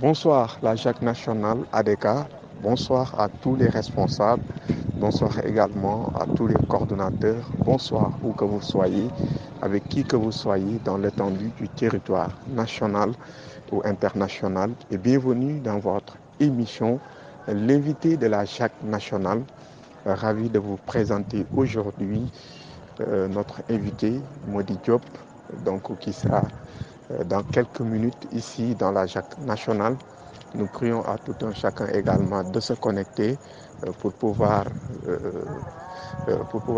Bonsoir, la Jacques nationale ADK. Bonsoir à tous les responsables. Bonsoir également à tous les coordonnateurs. Bonsoir où que vous soyez, avec qui que vous soyez dans l'étendue du territoire national ou international. Et bienvenue dans votre émission, l'invité de la Jacques nationale. Ravi de vous présenter aujourd'hui notre invité, Mody Diop, donc, qui sera dans quelques minutes ici dans la Jacques nationale. Nous prions à tout un chacun également de se connecter pour pouvoir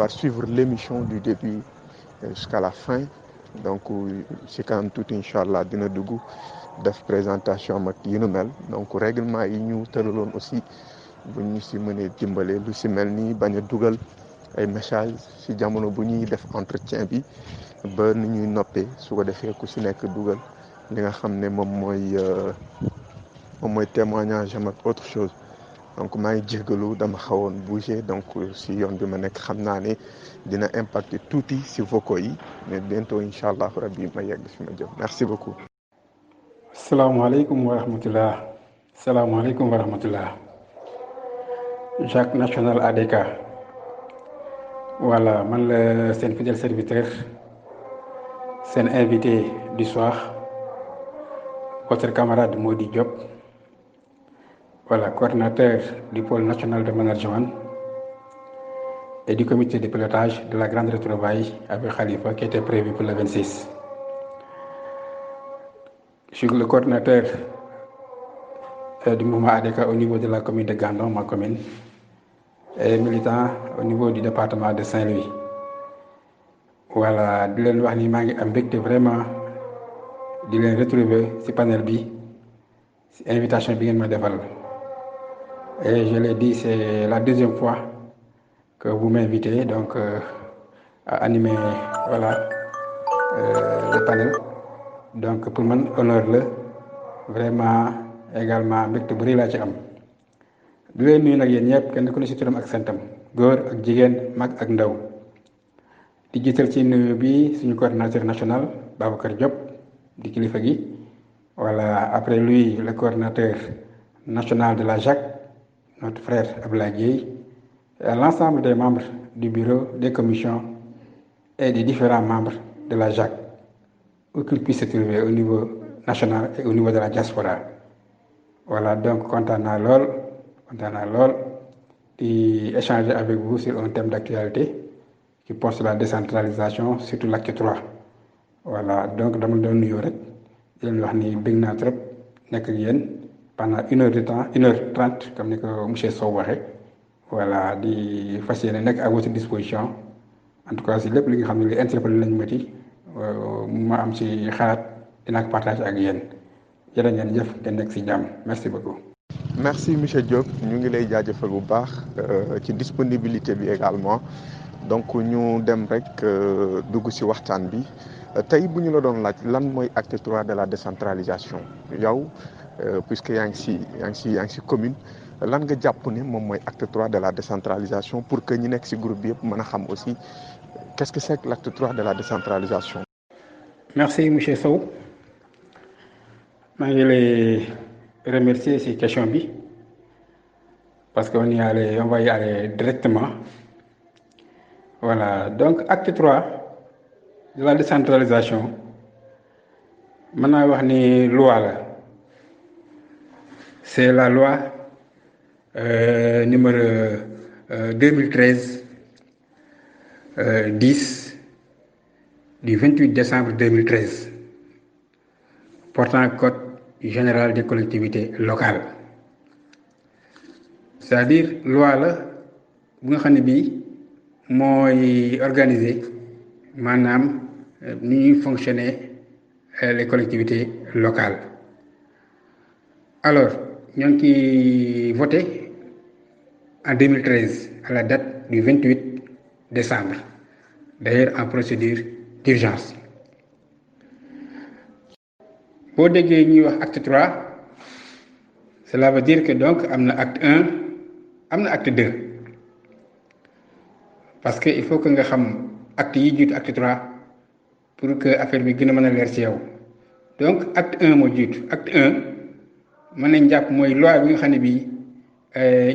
suivre l'émission du début jusqu'à la fin. Donc c'est quand même tout inchallah dina dugg def présentation mag yi nu mel donc règlement yi ñu tëraloon aussi bu ñu si mënee dimbale lu si mel ni bañ a dugal ay message si jamono bu ñuy def entretien bi ba ni ñuy noppee su ko defee ku si nekk dugal li nga xam ne moom mooy témoignage am ak autre chose donc maa ngi jégalu dama xawoon bouger donc si yoon bi ma nekk xam naa ne dina impacter tuuti si vocaux yi mais bientôt incha allah rabbi ma yegg fi ma jëm merci beaucoup. salaamaaleykum wa rahmatullah salaamaaleykum wa rahmatullah Jacques national ADK voilà man la seen fidèle serviteur seen invité du soir votre camarade Mody Diop voilà coordinateur du pôle national de management et du comité de pilotage de la grande retrouvaille avec Khalifa qui était prévu pour le 26. Je suis le coordinateur du mouvement ADK au niveau de la commune de Gandon, ma commune, et militant au niveau du département de Saint-Louis. Voilà, di leen wax ni maa ngi am mbégte vraiment di leen retrouver ci panel bi ci invitation bi ngeen ma defal. Et je l'ai dit, c'est la deuxième fois que vous m'invitez donc à animer voilà le panel. Donc pour man honneur la vraiment également mbégte bu rëy laa ci am di leen nuyu nag yéen ñëpp kenn ku ne ci turam ak santam góor ak jigéen mag ak ndaw di jiital ci nuyu bi suñu coordinateur national Babacar Diop di kilifa gi voilà après lui le coordinateur national de la JAC notre frère Abdoulaye Dieye et l'ensemble des membres du bureau des commissions et des différents membres de la JAC où qu'ils puissent se trouver au niveau national et au niveau de la diaspora. Voilà, donc kontaan naa lool di échanger avec vous sur un thème d'actualité qui porte sur la décentralisation, surtout l'acte 3. Voilà, donc dama doon nuyoo rek di leen wax ni bëgg naa trop nekk ak yéen pendant 1 heure de temps 1h30 comme ni ko monsieur Sow waxee voilà di fas yéene nekk à votre disposition en tout cas si lépp li nga xam ne li interpellé nañ ma ci ma am si xalaat dinaa ko partager ak yéen jërë ngeen jëf ngeen nekk si jàmm merci beaucoup. merci monsieur Diop ñu ngi lay jaajëfal bu baax ci disponibilité bi également donc ñu dem rek dugg si waxtaan bi tey bu ñu la doon laaj lan mooy acte 3 de la décentralisation yow puisque yaa ngi si commune lan nga jàpp ne moom mooy acte 3 de la décentralisation pour que ñi nekk si groupe bi yëpp mën a xam aussi qu'est-ce que c'est que l'acte 3 de la décentralisation. merci monsieur Sow maa ngi lay remercier ci question bi parce que on va y aller directement voilà donc acte 3 de la décentralisation mën naa wax ni loi la c'est la loi numéro 2013 10 du 28 décembre 2013 portant code général des collectivités locales c'est-à-dire loi la bu nga xam ne bii mooy organiser maanaam ni ñuy fonctionner les collectivités locales alors ñoo ngi ciy voté en 2013 à la date du 28 décembre d'ailleurs en procédure d'urgence. boo déggee ñuy wax acte 3 cela veut dire que donc am na acte 1 am na acte 2 parce que il faut que nga xam acte yi jiitu acte 3 pour que affaire bi gën a mën a leer ci yow donc acte 1 moo jiitu acte 1 mën nañ jàpp mooy loi bi nga xam ne bii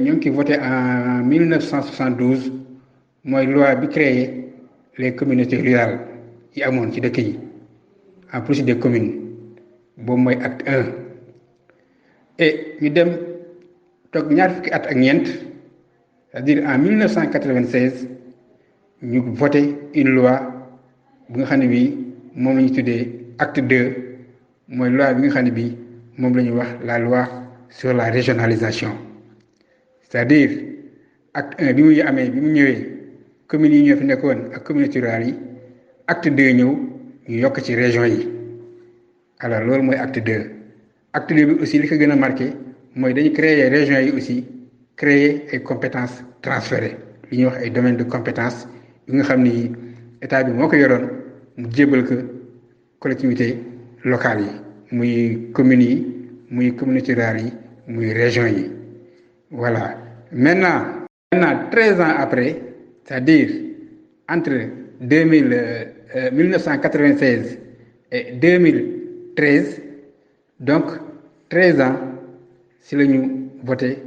ñoo ngi koy voté en 1972 mooy loi bi créé les communautés rurales yi amoon ci dëkk yi en plus des communes boobu mooy acte 1 et ñu dem toog ñaar fukki at ak ñeent c'est-à-dire en 1996 ñu voté une loi bi nga xam ne bii moom la ñu tuddee acte 2 mooy loi bi nga xam ne bii moom la ñuy wax la loi sur la régionalisation c'est-à-dire acte 1 bi muy amee bi mu ñëwee communes yi ñoo fi nekkoon ak communautés rurales yi acte 2 ñëw ñu yokk ci région yi alors loolu mooy acte 2 acte 2 bi aussi li ko gën a marqué mooy dañu créer régions yi aussi créer ay compétences transférées li ñuy wax ay domaines de compétences yi nga xam ni état bi moo ko yoroon mu jébal ko collectivités locales yi muy communes yi muy communautés rurales yi muy régions yi voilà maintenant 13 ans après c'est-à-dire entre 1996 et 2013 donc 13 ans si la ñu voté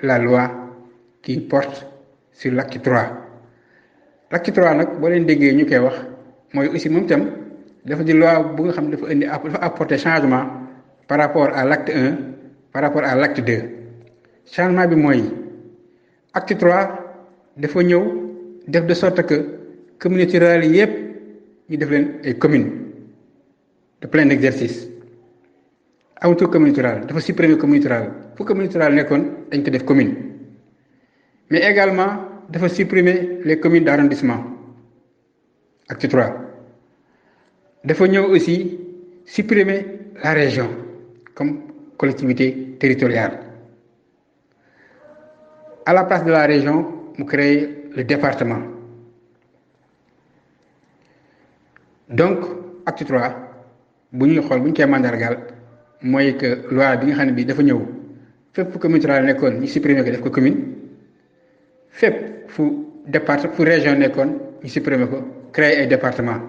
la loi qui porte sur l'acte 3 l'acte 3 nag boo leen déggee ñu koy wax mooy aussi moom itam dafa di loi bu nga xam ne dafa apporter changement par rapport à l'acte 1 par rapport à l'acte 2 changement bi mooy acte 3 dafa ñëw def de sorte que communautés rurales yi yëpp ñu def leen ay communes de plein exercice amatul communauté rurale dafa supprimer communauté rurale fu communauté rurale nekkoon dañ ko def commune mais également dafa supprimer les communes d'arrondissement acte 3 dafa ñëw aussi supprimer la région comme collectivité territoriale à la place de la région mu créer le département donc acte 3 bu ñuy xool bu ñu koy mandargaal mooy que loi bi nga xam ne bii dafa ñëw fépp fu communauté rurale nekkoon ñu supprimer ko def ko commune fépp fu département fu région nekkoon ñu supprimer ko créer ay département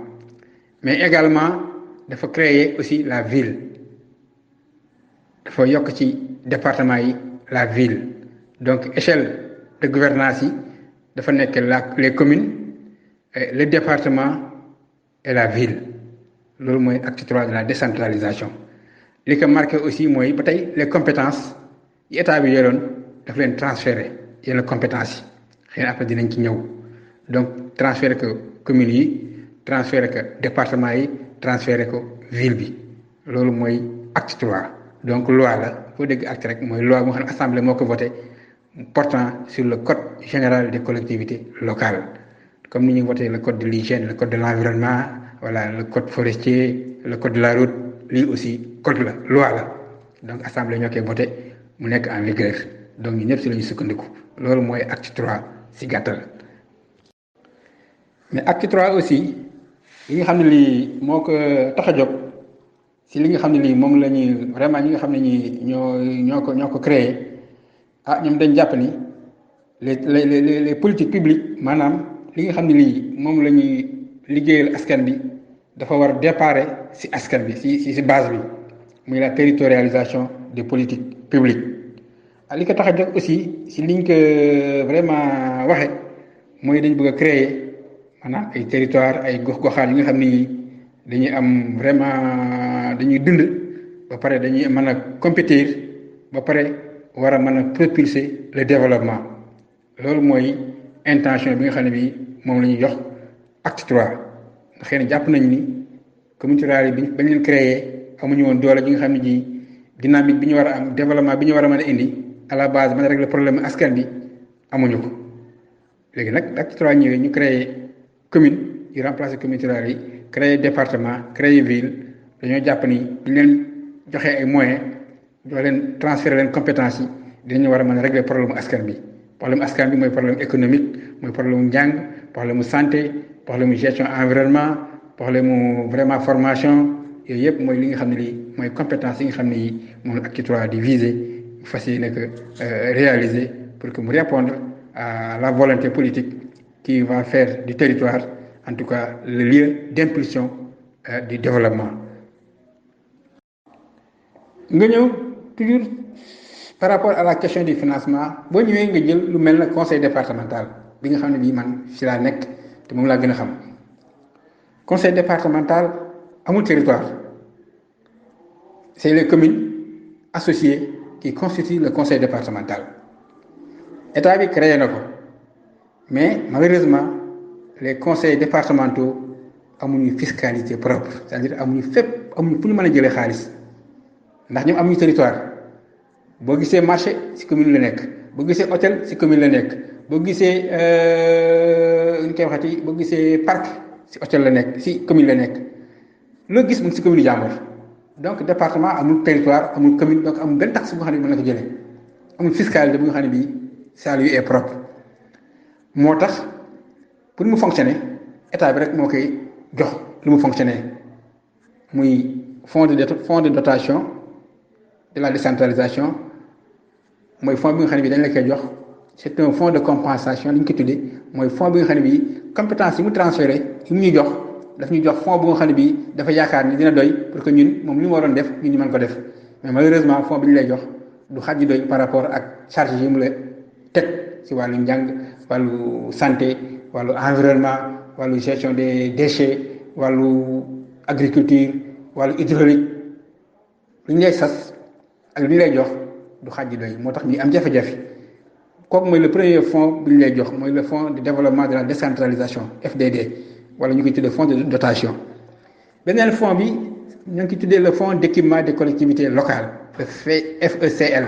mais également dafa créer aussi la ville dafa yokk ci département yi la ville donc échelle de gouvernance yi dafa nekk les communes le département et la ville loolu mooy acte 3 de la décentralisation li ko marqué aussi mooy ba tey les compétences yi état bi yoroon daf leen transférer yenn compétences yi xëy na après dinañ ci ñëw donc transférer ko communes yi transférer ko département yi transférer ko ville bi loolu mooy acte 3 donc loi la foo dégg acte rek mooy loi moo xam ne assemblée moo ko voté portant sur le code général des collectivités locales comme ni ñu voté le code de l'hygiène le code de l'environnement voilà le code forestier le code de la route lii aussi code la loi la donc assemblée ñoo koy voté mu nekk en vigueur donc ñu ñëpp si la ñu sukkandiku loolu mooy acte 3 si gàttal mais acte 3 aussi li nga xam ne lii moo ko tax a jóg si li nga xam ne lii moom la ñuy vraiment ñi nga xam ne ñi ñoo ko créé ñoom dañ jàpp ni les politiques publiques maanaam li nga xam ne lii moom la ñuy liggéeyal askan bi dafa war a déparé si askan bi si base bi muy la territorialisation des politiques publiques li ko tax a jóg aussi si liñ ko vraiment waxe mooy dañ bëgg a créer maanaam ay territoire ay gox-goxaan yi nga xam ni dañuy am vraiment dañuy dund ba pare dañuy mën a compétir ba pare war a mën a propulser le développement loolu mooy intention bi nga xam ne bi moom la ñuy jox acte 3 ndax xëy na jàpp nañ ni communauté rurale yi bañ leen créé amuñu woon doole ji nga xam ne ji dynamique bi ñu war a am développement bi ñu war a mën a indi à la base mën a régler problème askan bi amuñu ko léegi nag acte 3 ñëwee ñu créé commune yi remplacer communauté rurale yi créer département créer ville dañoo jàpp ni bu ñu leen joxee ay moyens jox leen transférer leen compétences yi dinañu war a mën a régler problème askan bi mooy problème économique mooy problème njàng problème santé problème gestion environnement problème vraiment formation yooyu yëpp mooy li nga xam ne lii mooy compétence yi nga xam ne yi moom la acte 3 di viser fas yéene que réaliser pour que mu répondre à la volonté politique qui va faire du territoire en tout cas le lieu d'impulsion du développement nga ñëw toujours par rapport à la question du financement boo ñëwee nga jël lu mel na conseil départemental bi nga xam ne bii man ci laa nekk te moom laa gën a xam conseil départemental amul territoire c'est les communes associées qui constituent le conseil départemental état bi créé na ko mais malheureusement les conseils départementaux amuñu fiscalité propre c'est-à-dire amuñu fépp amuñu fu ñu mën a jëlee xaalis ndax ñoom amuñu territoire boo gisee marché ci commune la nekk boo gisee hôtel ci commune la nekk boo gisee ñu koy waxati boo gisee parc ci hôtel la nekk ci commune la nekk loo gis mu ngi ci commune jàmbur donc département amul territoire amul commune donc amul benn taxe bu nga xam ne mën na ko jëlee amul fiscalité bu nga xam ne bii ça lui est propre moo tax pour mu fonctionner état bi rek moo koy jox lu mu fonctionner muy fonds de dotation de la décentralisation mooy fonds bi nga xam ne bii dañ la koy jox c'est un fonds de compensation li ñu ko tuddee mooy fonds bi nga xam ne bii compétence yi mu transféré yi mu ñuy jox daf ñuy jox fonds bu nga xam ne bii dafa yaakaar ni dina doy pour que ñun moom li mu waroon def ñun ñu mën ko def mais malheureusement fonds bi ñu lay jox du xaj ji doy par rapport ak charge yi mu la teg ci wàllu njàng wàllu santé wàllu environnement wàllu gestion des déchets wàllu agriculture wàllu hydraulique lu ñu lay sas ak lu ñu lay jox du xaj ji doy moo tax ñuy am jafe-jafe kooku mooy le premier fonds bi ñu lay jox mooy le fonds de développement de la décentralisation FDD wala ñu koy tuddee fonds de dotation beneen fonds bi ñu ngi koy tuddee le fonds d'équipement des collectivités locales le FECL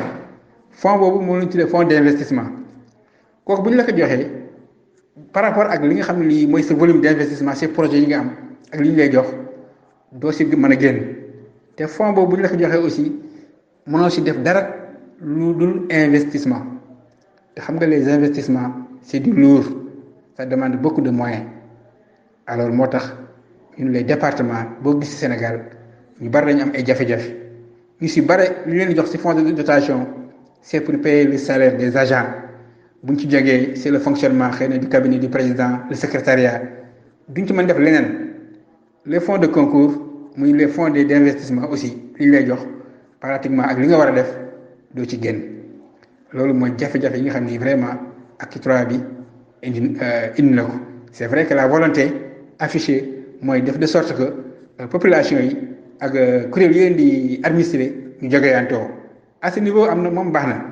fonds boobu moo lañu tuddee fonds d'investissement kooku bu ñu la ko joxee par rapport ak li nga xam ne lii mooy sa volume d'investissement ces projets yi nga am ak li ñu lay jox doo si mën a génn te fonds boobu bu ñu la ko joxee aussi mënoo si def dara lu dul investissement te xam nga les investissements c'est du lourd ça demande beaucoup de moyens alors moo tax ñun les départements boo gis ci Sénégal ñu bari dañu am ay jafe-jafe ñu si bari lu leen di jox ci fonds de dotation c'est pour payer le salaire des agents bu ñu ci jógee c'est le fonctionnement xëy na du cabinet du président le secrétariat duñ ci mën def leneen les fonds de concours muy les fonds d'investissement aussi li ñu lay jox pratiquement ak li nga war a def doo ci génn loolu mooy jafe-jafe yi nga xam ni vraiment acte 3 bi indi na ko c'est vrai que la volonté affichée mooy def de sorte que population yi ak kuréel yi leen di administrer ñu jógeeyantoo à ce niveau am na moom baax na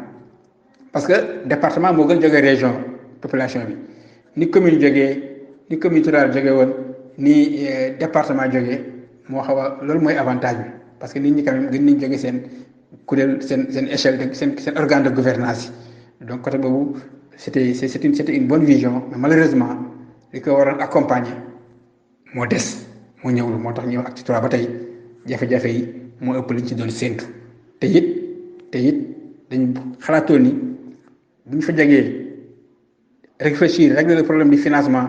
parce que département moo gën jógee région population bi ni commune jógee ni commune rurale jógee woon ni département jógee moo xaw a loolu mooy avantage bi parce que nit ñi quand même gën nañ jógee seen kuréel seen échelle de seen organe de gouvernance yi donc côté boobu c'était une bonne vision mais malheureusement li ko waroon accompagner moo des moo ñëwul moo tax ñëw acte 3 ba tey jafe-jafe yi moo ëpp liñ ci doon séentu te it dañu xalaatoon ni bu ñu fa jógee réfléchir régler le problème du financement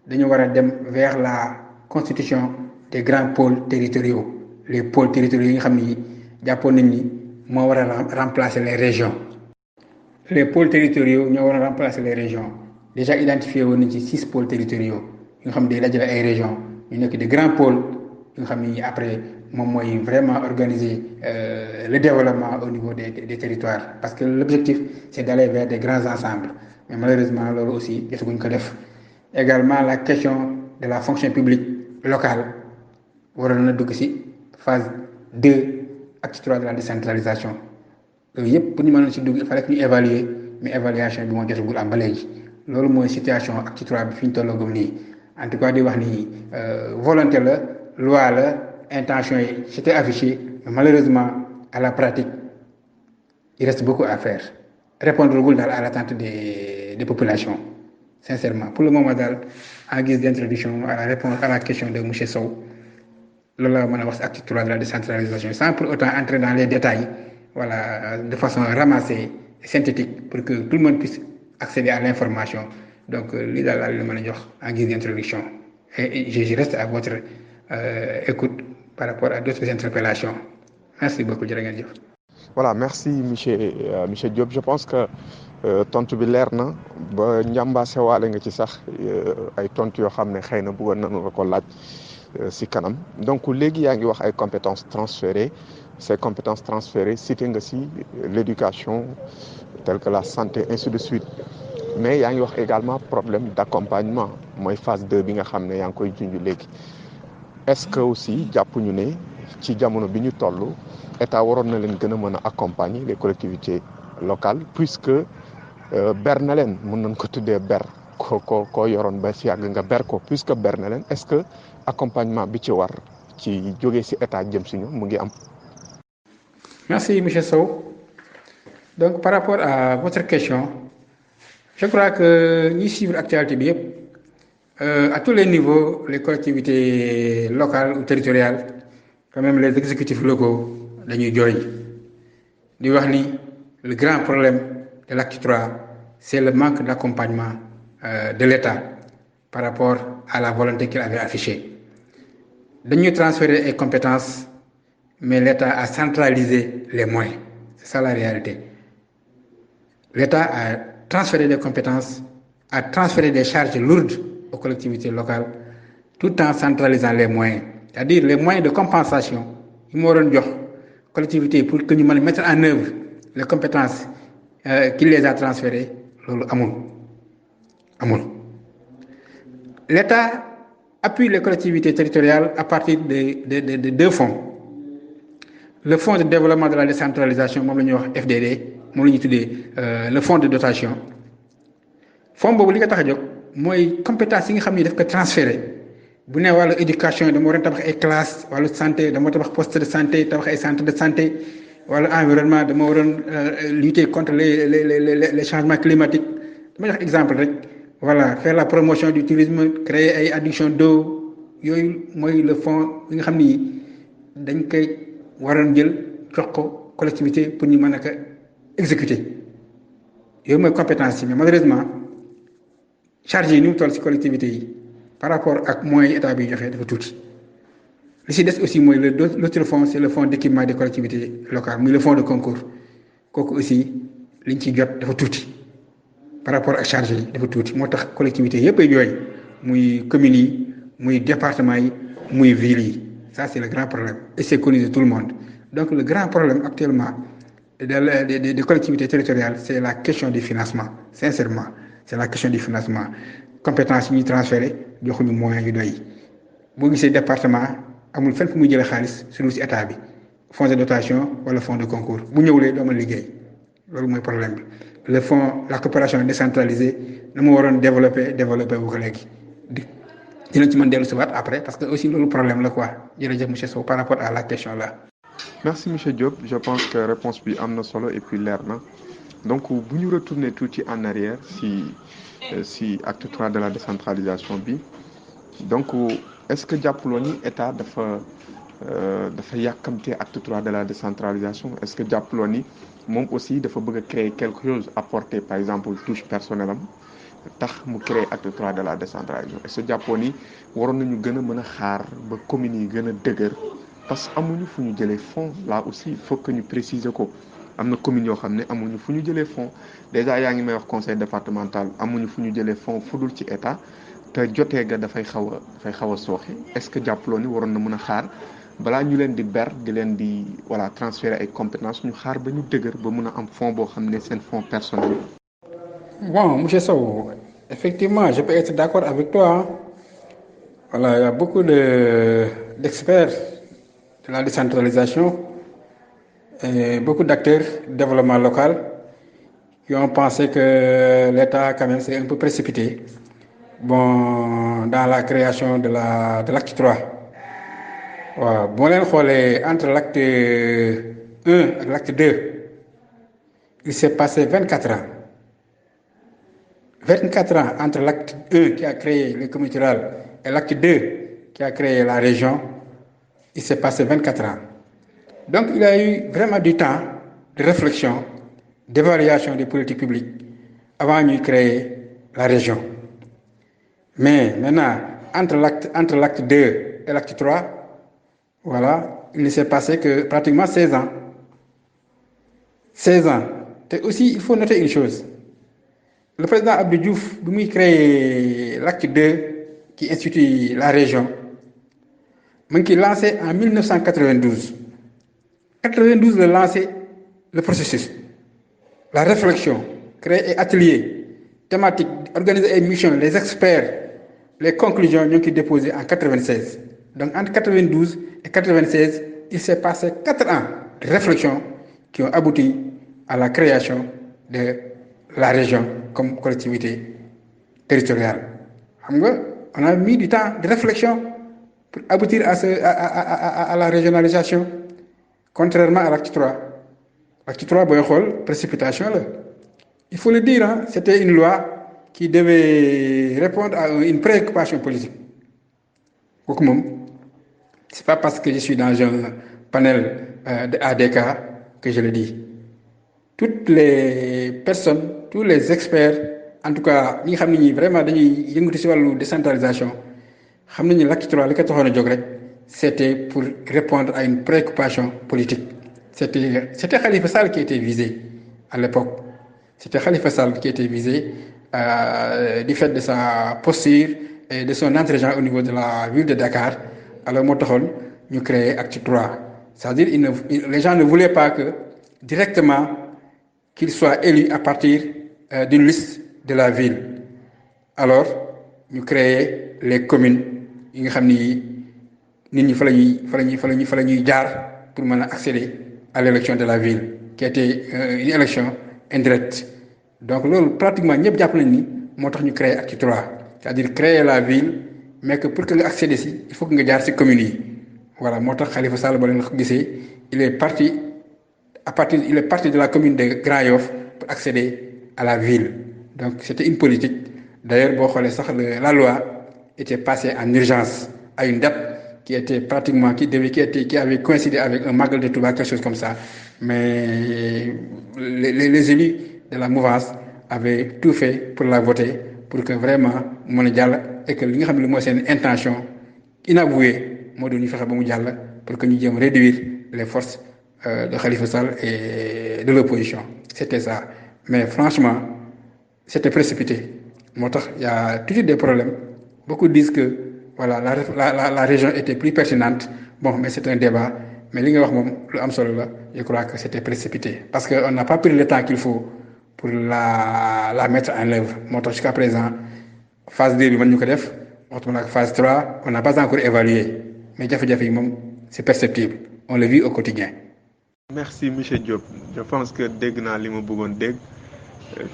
dañu war a dem vers la constitution des grands pôles territoriaux les pôles territoriaux yi nga xam ni jàppoon nañ ni moo war a remplacer les régions les pôles territoriaux ñoo war a remplacer les régions déjà identifié woon nañ ci 6 pôles territoriaux yi nga xam ne day dajale ay régions ñu nekk des grands pôles yi nga xam ni après moom mooy vraiment organiser le développement au niveau des territoires parce que l'objectif c'est d'aller vers des grands ensembles mais malheureusement loolu aussi jotaguñ ko def également la question de la fonction publique locale waroon na dugg ci phase 2 acte 3 de la décentralisation yooyu yëpp pour ñu mën a ci dugg il fallait que ñu évaluer mais évaluation bi moo jotagul am ba léegi loolu mooy situation acte 3 bi fi ñu tolloogum nii en tout cas di wax ni volonté la loi la intention yi c'était affiché mais malheureusement à la pratique il reste beaucoup à faire répondre gul daal à l'attente des populations sincèrement pour le moment daal en guise d'introduction à la réponse à la question de monsieur Sow loolu la mën a wax ci acte 3 de la décentralisation sans pour autant entrer dans les détails voilà de façon ramassée et synthétique pour que tout le monde puisse accéder à l'information donc lii daal la mën a jox en guise d'introduction et je reste à votre écoute par rapport à d'autres interpellations merci beaucoup jërë ngeen jëf. Voilà, merci monsieur Diop. Je pense que tontu bi leer na ba njàmbaase waale nga ci sax ay tontu yoo xam ne xëy na bëggoon nañu la ko laaj si kanam donc léegi yaa ngi wax ay compétences transférées ces compétences transférées cité nga ci l'éducation telle que la santé ainsi de suite mais yaa ngi wax également problème d'accompagnement mooy phase 2 bi nga xam ne yaa ngi koy junj léegi est-ce que aussi jàppuñu ne ci jamono bi ñu toll état waroon na leen gën a mën a accompagner les collectivités locales puisque ber na leen mën nañ ko tuddee ber ko yoroon ba si yàgg nga ber ko puisque ber na leen est-ce que accompagnement bi ci war ci jógee si état jëm si ñu mu ngi am. Merci monsieur Sow. Donc par rapport à votre question je crois que ñuy suivre actualité bi yëpp à tous les niveaux les collectivités locales ou territoriales quand même les exécutifs locaux dañuy jooy di wax ni le grand problème de l'acte 3 c'est le manque d'accompagnement de l'État par rapport à la volonté qu'il avait affichée. Dañuy transférer ay compétences mais l'État a centralisé les moyens. C'est ça la réalité. L'État a transféré des compétences, a transféré des charges lourdes aux collectivités locales tout en centralisant les moyens. C'est-à-dire les moyens de compensation yi moo doon jox collectivités pour que ñu mën a mettre en œuvre les compétences qu'il les a transférées loolu amul. L'État appuie les collectivités territoriales à partir de deux fonds. Le fonds de développement de la décentralisation moom la ñuy wax FDD moom la ñuy tuddee le fonds de dotation fonds boobu li ko tax a jóg mooy compétence yi nga xam ni daf ko transféré bu ne wàllu éducation dama waroon tabax ay classes wàllu santé dama tabax poste de santé tabax ay centre de santé wàllu environnement dama waroon lutter contre les changements climatiques dama jox exemple rek voilà faire la promotion du tourisme créer ay adduction d'eau yooyu mooy le fonds bi nga xam ni dañ koy waroon jël jox ko collectivité pour ñu mën a ko exécuter yooyu mooy compétence yi mais malheureusement charge yi ni mu toll ci collectivité yi par rapport ak moyens état bi joxe dafa tuuti li ci des aussi mooy l'autre fonds c'est le fonds d'équipement des collectivités locales muy le fonds de concours kooku aussi liñ ci jot dafa tuuti par rapport ak charge yi dafa tuuti moo tax collectivité yëpp ay jooy muy communes yi muy département yi muy villes yi. Ça, c'est le grand problème. Et c'est connu de tout le monde. Donc, le grand problème actuellement des collectivités territoriales, c'est la question du financement. Sincèrement, c'est la question du financement. Compétences yi ñuy transféré joxuñu moyens yu doy. boo gisee département amul fenn fu muy jëlee xaalis surtout ci état bi fonds de dotation wala fonds de concours bu ñëwulee doo mën liggéey loolu mooy problème bi. Le fonds la coopération décentralisée na mu waroon développer bu ko léegi. dinañ ci mën dellu si waat après parce que aussi loolu problème la quoi jërëjëf monsieur Sow par rapport à la question là. Merci monsieur Diop je pense que réponse bi am na solo et puis leer na donc bu ñu retourner tuuti en arrière si acte 3 de la décentralisation bi donc est-ce que jàppuloo ni état dafa yàkkamte acte 3 de la décentralisation est-ce que jàppuloo ni moom aussi dafa bëgg a créer quelque chose apporter par exemple touche personnelle am tax mu créer acte 3 de la décentralisation est-ce que jàppoo ni waroon nañu gën a mën a xaar ba communes yi gën a dëgër parce que amuñu fu ñu jëlee fonds là aussi il faut que ñu préciser ko am na communes yoo xam ne amuñu fu ñu jëlee fonds déjà yaa ngi may wax conseil départemental amuñu fu ñu jëlee fonds fudul ci état te jotee ga dafay xaw a sooxe est-ce que jàppaloo ni waroon na mën a xaar balaa ñu leen di ber di leen di voilà transférer ay compétences ñu xaar ba ñu dëgër ba mën a am fonds boo xam ne seen fonds personnel. Bon, monsieur Sow, effectivement, je peux être d'accord avec toi. Voilà, il y a beaucoup d'experts de la décentralisation et beaucoup d'acteurs du développement local qui ont pensé que l'État, quand même, s'est un peu précipité dans la création de l'acte 3. Voilà. Bon, entre l'acte 1 et l'acte 2, il s'est passé 24 ans. 24 ans entre l'acte 1 qui a créé les communautés rurales et l'acte 2 qui a créé la région, il s'est passé 24 ans. Donc il y a eu vraiment du temps de réflexion, d'évaluation des politiques publiques avant de créer la région. Mais maintenant, entre l'acte 2 et l'acte 3, voilà, il ne s'est passé que pratiquement 16 ans. 16 ans. Et aussi, il faut noter une chose. Le président Abdou Diouf, il a créé l'acte 2 qui institue la région, mais qui est lancé en 1992. 92 la lancé le processus, la réflexion, créer ay ateliers thématiques, organiser ay missions, les experts, les conclusions ñoo ngi koy déposé en 96. Donc entre 92 et 96, il s'est passé 4 ans de réflexion qui ont abouti à la création de la région comme collectivité territoriale. Xam nga on a mis du temps de réflexion pour aboutir à la régionalisation, contrairement à l'acte 3. L'acte 3 booy xool précipitation la. Il faut le dire, hein, c'était une loi qui devait répondre à une préoccupation politique. kooku moom c'est pas parce que je suis dans un panel de ADK que je le dis. Toutes les personnes, tous les experts, en tout cas ñi nga xam ne ñi vraiment dañuy yëngatu ci wàllu décentralisation xam nañu l'acte 3 li ko taxoon a jóg rek c'était pour répondre à une préoccupation politique. C'était Khalifa Sall qui était visé à l'époque. C'était Khalifa Sall qui était visé du fait de sa posture et de son entretien au niveau de la ville de Dakar. Alors moo taxoon ñu créé acte 3. C'est-à-dire les gens ne voulaient pas que directement qu'il soit élu à partir d'une liste de la ville. Alors ñu créé les communes yi nga xam ni nit ñi fa la ñuy jaar pour mën a accéder à l'élection de la ville qui était une élection indirecte. Donc loolu pratiquement ñëpp jàpp nañ ni moo tax ñu créer acte 3, c'est-à-dire créer la ville mais que pour que nga accéder si il faut que nga jaar si communes yi. Voilà moo tax Khalifa Sall ba leen ko gisee il est parti de la commune de Grand Yoff pour accéder à la ville. Donc c'était une politique. D'ailleurs boo xoolee sax la loi était passée en urgence à une date qui était pratiquement qui avait coïncidé avec un Magal de Touba, quelque chose comme ça. Mais les élus de la mouvance avaient tout fait pour la voter pour que vraiment mën a jàll et que li nga xam ne mooy seen intention inavouée moo doon ñu fexe ba mu jàll pour que ñu jéem réduire les forces de Khalifa Sall et de l'opposition. C'était ça. Mais franchement c'était précipité. moo tax y a toujours des problèmes. Beaucoup disent que voilà la région était plus pertinente. Bon, mais c'est un débat. Mais li nga wax moom lu am solo la, je crois que c'était précipité parce que on n'a pas pris le temps qu'il faut pour la mettre en œuvre. Moo tax jusqu'à présent phase 2 bi mën ñu ko def waxtuma ak phase 3 on n'a pas encore évalué mais jafe-jafe yi moom c'est perceptible, on le vit au quotidien. Merci monsieur Diop. Je pense que dégg naa li ma bëggoon dégg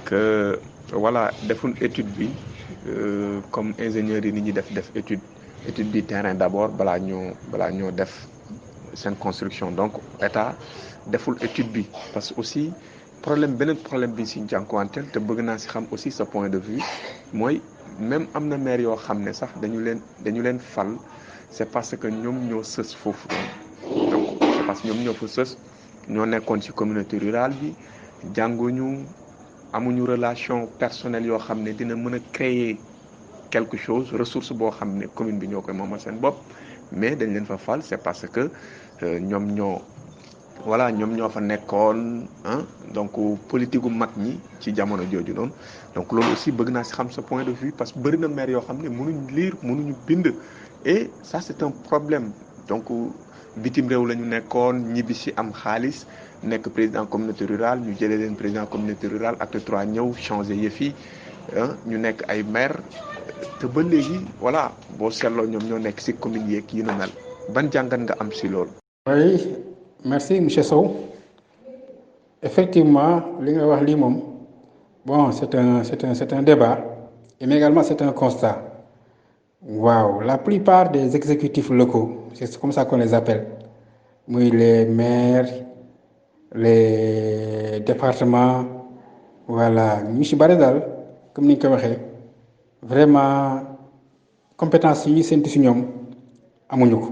que voilà deful étude bi comme ingénieurs yi ni ñuy def étude du terrain d'abord balaa ñoo def seen construction. Donc état deful étude bi parce que aussi beneen problème bi si jànkuwanteel te bëgg naa si xam aussi sa point de vue mooy même am na maire yoo xam ne sax dañu leen fal c'est parce que ñoom ñoo sës foofu donc c'est parce que ñoom ñoo fa sës ñoo nekkoon ci communauté rurale bi jànguñu amuñu relation personnelle yoo xam ne dina mën a créer quelque chose ressource boo xam ne commune bi ñoo koy moomal seen bopp mais dañ leen fa fal c'est parce que ñoom ñoo fa nekkoon donc politique gu mag ñi ci jamono jooju noonu. Donc loolu aussi bëgg naa si xam sa point de vue parce que bëri na maire yoo xam ne mënuñ lire mënuñu bind et ça c'est un problème. Donc bitim réew la ñu nekkoon ñibbi si am xaalis nekk président communauté rurale ñu jëlee leen président communauté rurale acte 3 ñëw changer yëf yi ñu nekk ay maire te ba léegi voilà boo seetloo ñoom ñoo nekk si commune yeeg yu na mel ban jàngat nga am si loolu. Oui, merci monsieur Sow. Effectivement li nga wax lii moom bon c'est un débat mais également c'est un constat. Waaw, la plupart des exécutifs locaux, c'est comme ça qu'on les appelle, muy les maires, les départements, voilà ñu ci bari daal comme ni ñu ko waxee vraiment compétence yi ñu séntu ci ñoom amuñu ko.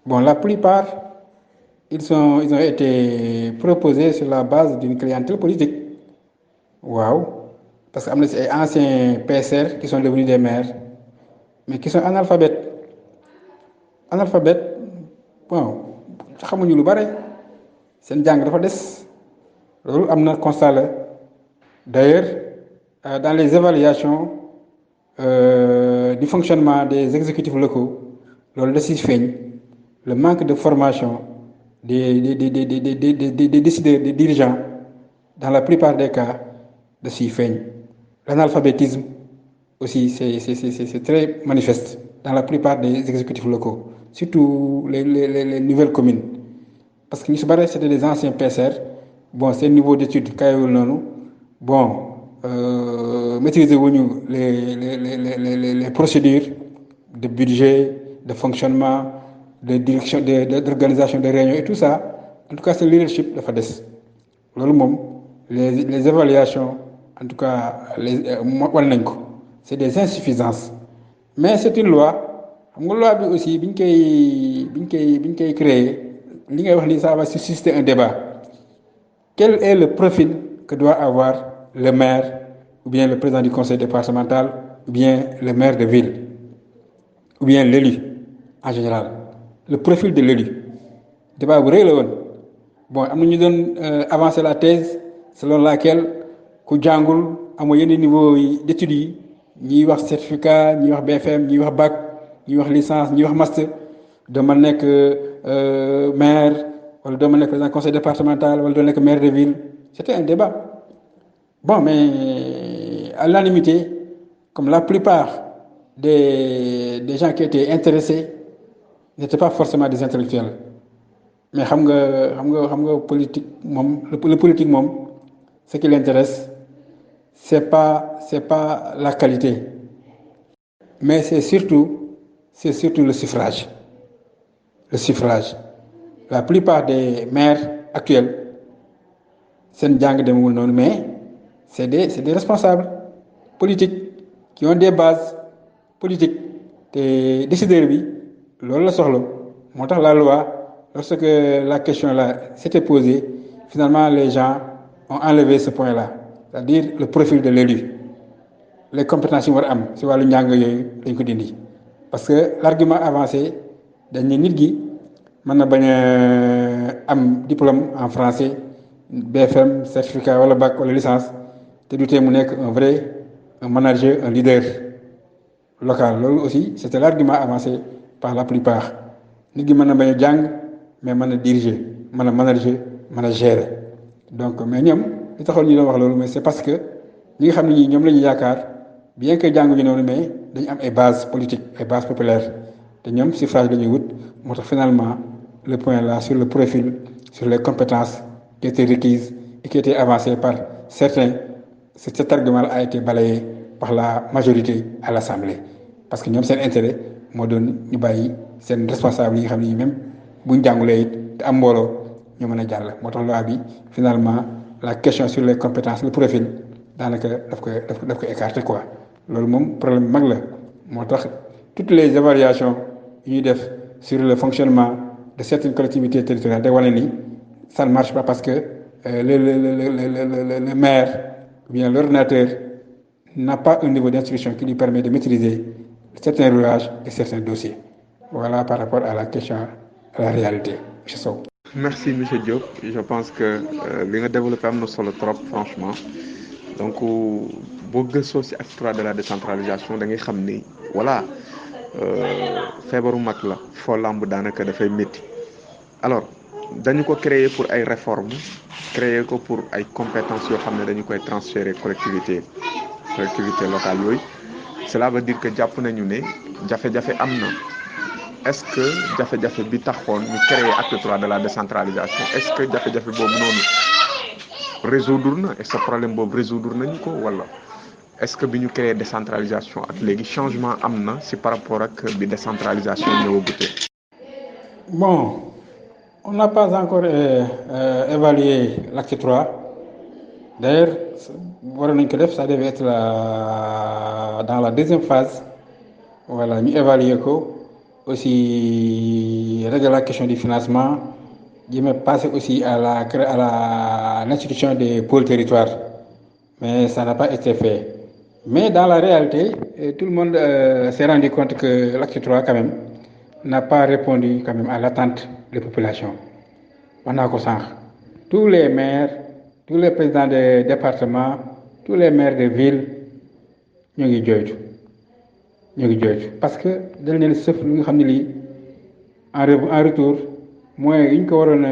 Bon, la plupart ils ont été proposés sur la base d'une clientèle politique. Waaw, parce que am na ci ay anciens PSR qui sont devenus des maires mais qui sont analphabètes bon xamuñu lu bare seen jàng dafa des loolu am na constat la. D'ailleurs dans les évaluations du fonctionnement des exécutifs locaux loolu da ciy feeñ le manque de formation des décideurs, des dirigeants, dans la plupart des cas, de s'y feignent. L'analphabétisme aussi, c'est très manifeste dans la plupart des exécutifs locaux, surtout les nouvelles communes. Parce que nous sommes c'était des anciens PCR. Bon, c'est le niveau d'études bon, maîtriser les procédures de budget, de fonctionnement, de direction, d'organisation des réunions et tout ça. En tout cas, c'est le leadership de FADES. Les évaluations, en tout cas, c'est des insuffisances. Mais c'est une loi. Une loi aussi, bien créée, ça va susciter un débat. Quel est le profil que doit avoir le maire, ou bien le président du conseil départemental, ou bien le maire de ville, ou bien l'élu en général? Le profil de l'élu. Débat vrai le bon, nous donne avancer la thèse selon laquelle ku jàngul amoo yenn niveau d'études ñi wax certificat ñi wax BFM ñi wax bac ñi wax licence ñi wax master dama nekk maire wala dama nekk président conseil départemental wala dama nekk maire de ville. C'était un débat. Bon, mais à l'unanimité, comme la plupart des gens qui étaient intéressés n'étaient pas forcément des intellectuels. Mais politique le politique ce qui l'intéresse c'est pas la qualité, mais c'est surtout le suffrage. La plupart des maires actuels mais c'est des responsables politiques qui ont des bases politiques. Des décideurs bi loolu la soxla motax la loi. Lorsque la question là s'était posée, finalement les gens ont enlevé ce point-là, c'est-à-dire le profil de l'élu, les compétences yi war am ci walu njàng yooyu dañ ko dindi. Parce que l'argument avancé dañ ne nit gi mën na bañ am diplôme en français, BFM, certificat wala bac wala licence te du tee mu nekk un manager, un leader local. Loolu aussi c'était l'argument avancé par la plupart. Nit gi mën na bañ jàng mais mën a diriger mën a manager mën a gérer. Donc mais ñoom li taxoon ñu doon wax loolu mais c'est parce que ñi nga xam ne ñii ñoom la ñu yaakaar bien que jànguñu noonu mais dañu am ay bases politiques ay bases populaires te ñoom suffrage la ñuy wut moo tax finalement le point là sur le profil sur les compétences qui étaient requises et qui étaient avancées par certains, cet argument a été balayé par la majorité à l'Assemblée. Parce que ñoom seen intérêt moo doon ñu bàyyi seen responsable yi nga xam ne même buñ jàngulee it te am mbooloo ñu mën a jàll moo tax loi bi finalement la question sur les compétences le profil daanaka daf ko écarté quoi. Loolu moom problème mag la moo tax toutes les évaluations yu ñuy def sur le fonctionnement de certaines collectivités territoriales day wane ni ça ne marche pas parce que le maire ou bien l'ordinateur n'a pas un niveau d'instruction qui lui permet de maîtriser certains roulages et certains dossiers. Voilà par rapport à la question, à la réalité. M. Sow. Merci M. Diop. Je pense que li nga développé am na solo trop franchement. Donc boo gëstoo ci acte 3 de la décentralisation da ngay xam ni voilà feebaru mag la foo lamb daanaka dafay métti. Alors dañu ko créer pour ay réformes créer ko pour ay compétences yoo xam ne dañu koy transférer collectivité locale yooyu. Cela veut dire que jàpp nañu ne jafe-jafe am na. Est-ce que jafe-jafe bi taxoon ñu créer acte 3 de la décentralisation est-ce que jafe-jafe boobu noonu résoudre na est-ce que problème boobu résoudre nañu ko wala est-ce que bi ñu créer décentralisation ak léegi changement am na si par rapport ak bi décentralisation ñëwagutee. Bon, on n'a pas encore évalué l'acte 3. D'ailleurs ça devait être dans la deuxième phase. Voilà, ñu évaluer ko aussi régler la question du financement, je passer aussi à l'institution des pôles territoires. Mais ça n'a pas été fait. Mais dans la réalité, tout le monde s'est rendu compte que l'acte 3 quand même n'a pas répondu quand même à l'attente des populations. On a tous les maires, tous les présidents des départements, tous les maires de villes, ñu ngi jooytu parce que dañ leen sëf lu nga xam ne lii en retour moyens yi ñu ko waroon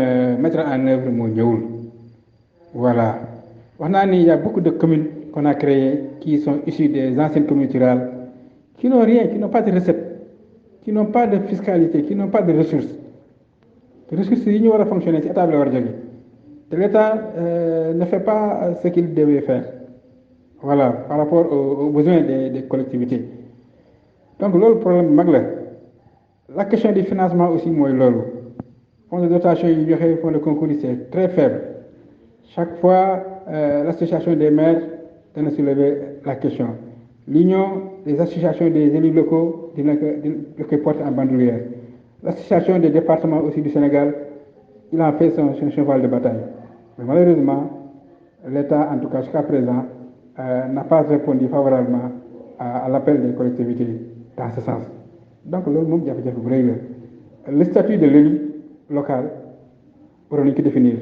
mettre en œuvre moo ñëwul voilà wax naa ni il y a beaucoup de communes qu'on a créées qui sont issues des anciennes communes rurales qui n'ont rien, qui n'ont pas de recettes, qui n'ont pas de fiscalité, qui n'ont pas de ressources. Les ressources yi ñu war a fonctionner ci état bi la war a jóge te l'État ne fait pas ce qu'il devait faire voilà par rapport aux besoins des collectivités donc loolu problème bu mag la question du financement aussi mooy loolu fonds de dotation yi joxe fonds de concours yi c'est très faible chaque fois l'association des maires dana soulever la question l'union des associations des élus locaux dina ko porter en bandoulière l'association des départements aussi du Sénégal il en fait son cheval de bataille mais malheureusement l'État en tout cas jusqu'à présent n'a pas répondu favorablement à l'appel des collectivités dans ce sens donc loolu moom jafe-jafe bu rëy la le statut de l'élu local waroon nañu ko définir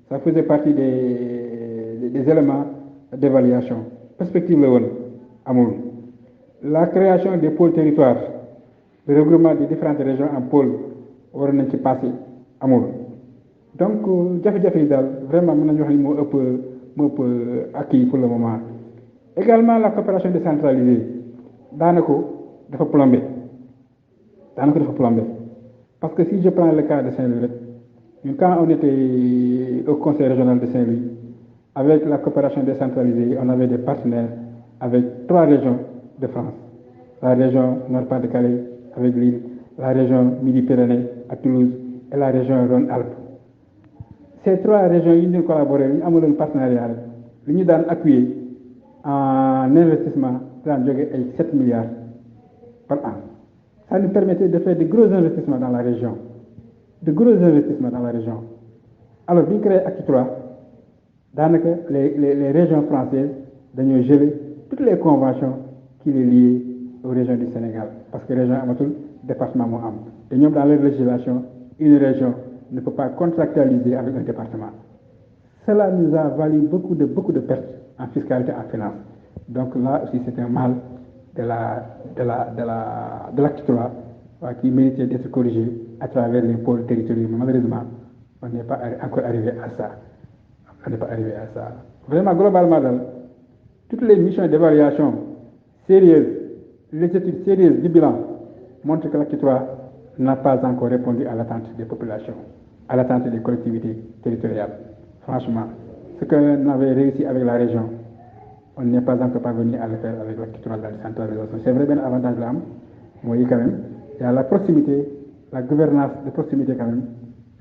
ça faisait partie des éléments d'évaluation perspective la woon amul la création des pôles territoires le regroupement des différentes régions en pôles waroon nañ ci passé amul donc jafe-jafe yi daal vraiment mën nañu wax ni moo ëpp acquis pour le moment également la coopération décentralisée daanaka dafa plombé parce que si je prends le cas de Saint-Louis rek ñun quand on était au conseil régional de Saint-Louis avec la coopération décentralisée on avait des partenaires avec 3 régions de France la région Nord-Pas-de-Calais avec Lille la région Midi-Pyrénées à Toulouse et la région Rhône-Alpes ces 3 régions yi ñu collaboré ñu amaloon partenariat rek li ñu daan appuyer en investissement daan jóge ay 7 milliards par an ça nous permettait de faire de gros investissements dans la région alors bi ñu créé acte 3 daanaka les régions françaises dañoo geler toutes les conventions qui les liaient aux régions du Sénégal parce que région amatul département moo am te ñoom dans leur législation une région ne peut pas contractualiser avec un département cela nous a valu beaucoup de pertes en fiscalité en finance donc là aussi c'est un mal de l'acte 3 qui méritait d'être corrigé à travers les pôles territoriaux mais malheureusement on n'est pas encore arrivé à ça vraiment globalement daal toutes les missions d'évaluation sérieuses les études sérieuses du bilan montrent que l'acte 3 n'a pas encore répondu à l'attente des populations à l'attente des collectivités territoriales franchement ce qu'on avait réussi avec la région on n'est pas encore parvenu à le faire avec l'acte 3 de la décentralisation c'est vrai benn avantage la am mooy quand même il y a la proximité la gouvernance de proximité quand même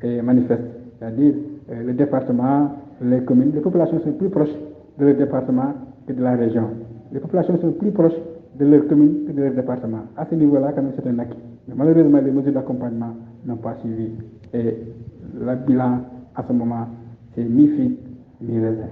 est manifeste c'est-à-dire le département les communes les populations sont plus proches de leur département que de la région les populations sont plus proches de leur commune que de leur département à ce niveau-là quand même c'est un acquis mais malheureusement les mesures d'accompagnement n'ont pas suivi et le bilan à ce moment c'est mi-figue mi-raisin